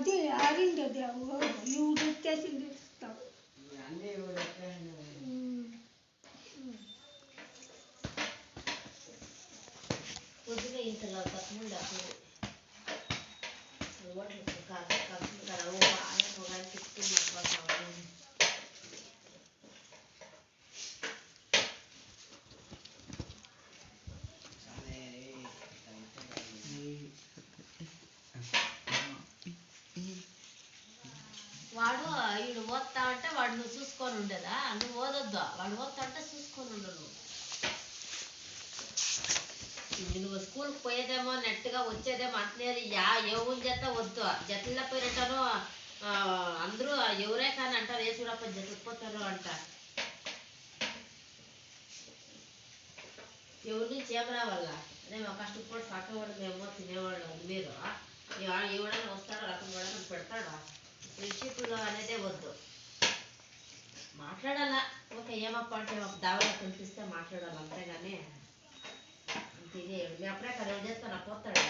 అది ఆరిండది ఇవి వచ్చేసింది ఇస్తాం పొద్దున ఇంతలో తప్పకుండా వాడు వీడు ఓద్తా అంటే వాడు నువ్వు చూసుకొని ఉండేదా నువ్వు ఓదొద్దు వాడు ఓద్తా అంటే చూసుకొని ఉండదు నువ్వు స్కూల్కి పోయేదేమో నెట్గా వచ్చేదేమో అంటున్నారు ఎవరు జత వద్దు జతల్లో పోయినట్టాను అందరూ ఎవరే కానీ అంటారు ఏ చూడప్ప జతకపోతారు అంట ఎవరి నుంచి ఏం రావాల అదే మా కష్టపడి పక్కవాడు మేము తినేవాళ్ళు మీరు ఎవడన్నా వస్తాడో రకం కూడా పెడతాడా ఫ్రెండ్షిప్లో అనేదే వద్దు మాట్లాడాలా ఓకే ఏమప్ప అంటే ఒక దావలో కనిపిస్తే మాట్లాడాలి అంతేగాని తినే మీ అప్పుడే కదా చేస్తాను పోతాడా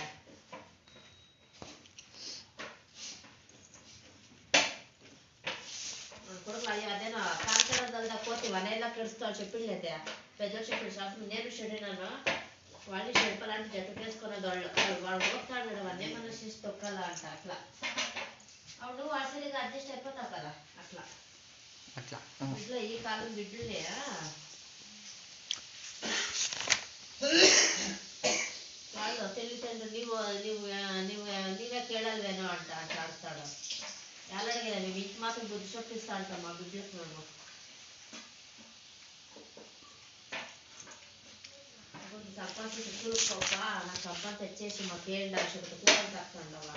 కొడుకు అదేనా కాంచడందా కోతి వనేలా కెడుస్తావు చెప్పిండే పెద్దలు చెప్పిన శాస్త్రం నేను చెడినాను వాళ్ళు చెడపలాంటి జత వేసుకునేది వాడు పోతాడు కదా వన్నే మన చేసి తొక్కాలా అంట అట్లా అవును వాసరిగా అడ్జస్ట్ అయిపోతావు కదా అట్లా అట్లా బిడ్డలో ఈ కాలం బిడ్డలే వాళ్ళు తెలివితేంద్రు నీవే కేడాలి వేనో అంట అట్లా ఆడతాడు ఎలాడిగా మేము ఇంటి మాత్రం బుద్ధి చొప్పిస్తా అంటాం మా బిడ్డలకు మేము సంపాదించి కూలుకోక నాకు సంపాదన తెచ్చేసి మాకు 7 లక్షల కూరలు తక్కువ ఉండవా